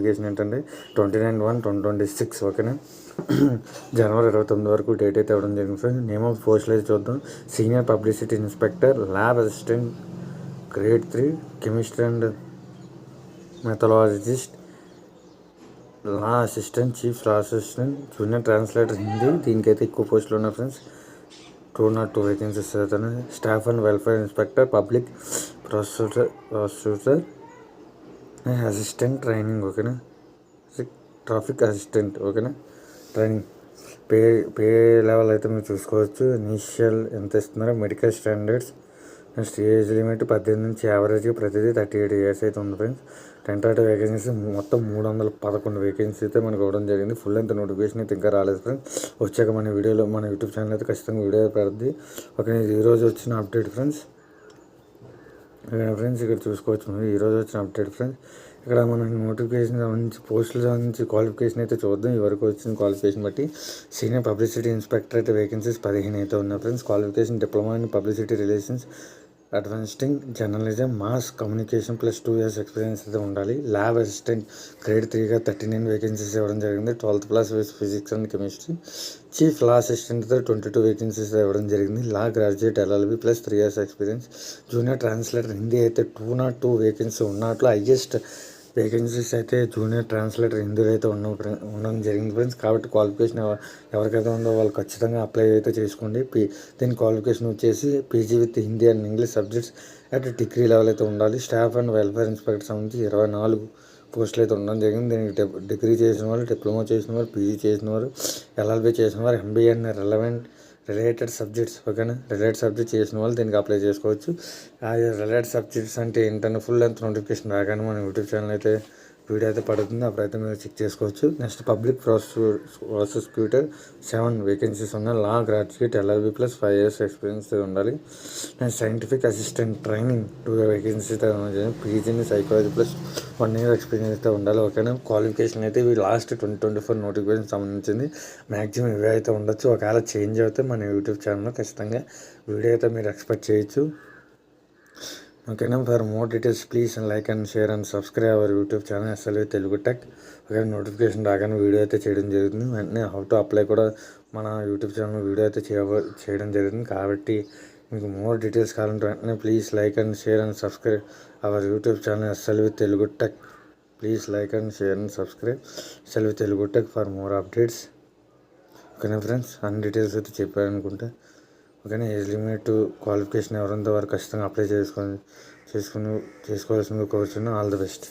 Notification ఏంటంటే 29/1/2026 ఓకేనా. జనవరి 29 వరకు డేట్ అయితే ఇవ్వడం జరిగింది ఫ్రెండ్స్. నేమ్ ఆఫ్ పోస్టులు అయితే చూద్దాం. Senior publicity inspector, lab assistant grade 3, chemistry and methodologist, law assistant, chief law assistant, junior translator Hindi. దీనికైతే ఎక్కువ పోస్టులు ఉన్నాయి ఫ్రెండ్స్. 202 వేకెన్సీస్ అవుతాయి. Staff and welfare inspector, public prosecutor, assistant training ఓకేనా. ట్రాఫిక్ అసిస్టెంట్ ఓకేనా ట్రైనింగ్. పే లెవెల్ అయితే మీరు చూసుకోవచ్చు. ఇనీషియల్ ఎంత ఇస్తున్నారో. Medical standards. Next age limit 18 నుంచి యావరేజ్గా ప్రతిదీ 38 ఇయర్స్ అయితే ఉంది ఫ్రెండ్స్. టెంటేటివ్ వేకెన్సీస్ మొత్తం 311 వేకెన్సీ అయితే మనకు ఇవ్వడం జరిగింది. ఫుల్ లెంత్ నోటిఫికేషన్ అయితే ఇంకా రాలేదు ఫ్రెండ్స్. వచ్చాక మన యూట్యూబ్ ఛానల్ అయితే ఖచ్చితంగా వీడియో పెడుద్ది. ఓకే, ఇది ఈరోజు వచ్చిన అప్డేట్ ఫ్రెండ్స్. ఫ్రెండ్స్ ఇక్కడ చూసుకోవచ్చు. ఈరోజు వచ్చిన అప్డేట్ ఫ్రెండ్స్. ఇక్కడ మనకి నోటిఫికేషన్ సంబంధించి పోస్టుల సంబంధించి క్వాలిఫికేషన్ అయితే చూద్దాం. ఈ వరకు వచ్చిన క్వాలిఫికేషన్ బట్టి సీనియర్ పబ్లిసిటీ ఇన్స్పెక్టర్ అయితే వేకెన్సీస్ 15 అయితే ఉన్నాయి friends. Qualification diploma in publicity relations, advanced in journalism, mass communication plus 2 years experience అయితే ఉండాలి. ల్యాబ్ అసిస్టెంట్ గ్రేడ్ 3గా 39 వేకెన్సీస్ ఇవ్వడం జరిగింది. 12th class physics and chemistry. Chief law assistant 22 vacancies ఇవ్వడం జరిగింది. లా graduate LLB plus 3 years experience. Junior translator Hindi అయితే 202 vacancy ఉన్నట్లు. Highest vacancies అయితే junior translator హిందీలో అయితే ఉండడం జరిగింది ఫ్రెండ్స్. కాబట్టి క్వాలిఫికేషన్ ఎవరికైతే ఉందో వాళ్ళు ఖచ్చితంగా అప్లై అయితే చేసుకోండి. దీని క్వాలిఫికేషన్ వచ్చేసి PG with Hindi and English subjects at degree level అయితే ఉండాలి. స్టాఫ్ అండ్ వెల్ఫేర్ ఇన్స్పెక్టర్ సంబంధించి 24 పోస్టులు అయితే ఉండడం జరిగింది. దీనికి డిగ్రీ చేసిన వాళ్ళు, డిప్లొమా చేసిన వారు, PG చేసిన వారు, LLB చేసిన వారు, MBA అండ్ రిలేటెడ్ సబ్జెక్ట్స్ ఓకేనా. రిలేటెడ్ సబ్జెక్ట్స్ చేసిన వాళ్ళు దీనికి అప్లై చేసుకోవచ్చు. ఆ రిలేటెడ్ సబ్జెక్ట్స్ అంటే ఏంటంటే ఫుల్ లెంత్ నోటిఫికేషన్ రాగానే మన యూట్యూబ్ ఛానల్ అయితే వీడియో అయితే పడుతుంది. అప్పుడైతే మీరు చెక్ చేసుకోవచ్చు. నెక్స్ట్ పబ్లిక్ ప్రాసిక్యూటర్ 7 వేకెన్సీస్ ఉన్నాయి. Law graduate LLB plus 5 years experience ఉండాలి. Next scientific assistant training 2 vacancies అయితే ఉన్నాయి. PG in psychology plus 1 year experience అయితే ఉండాలి ఓకేనా. క్వాలిఫికేషన్ అయితే ఇవి లాస్ట్ 2024 నోటిఫికేషన్ సంబంధించింది. మ్యాక్సిమం ఇవే అయితే ఉండొచ్చు. ఒకవేళ చేంజ్ అవుతే మన యూట్యూబ్ ఛానల్లో ఖచ్చితంగా వీడియో అయితే మీరు ఎక్స్పెక్ట్ చేయొచ్చు ఓకేనా. For more details please like and share and subscribe our YouTube channel SLV Telugu tech. Okay, notification రాగానే వీడియో అయితే చేయడం జరుగుతుంది. వెంటనే హౌ టు అప్లై కూడా మన యూట్యూబ్ ఛానల్ వీడియో అయితే చేయడం జరుగుతుంది. కాబట్టి మీకు మోర్ డీటెయిల్స్ కావాలంటే వెంటనే please like and share and subscribe our YouTube channel SLV Telugu tech. Please like and share and subscribe SLV Telugu tech for more updates ఓకేనా ఫ్రెండ్స్. అన్ని డీటెయిల్స్ అయితే చెప్పారనుకుంటే ఓకేనా. ఏజ్ లిమిట్, క్వాలిఫికేషన్ ఎవరంతా వారు ఖచ్చితంగా అప్లై చేసుకోవాల్సిందిగా కోరుచున్నాను. All the best.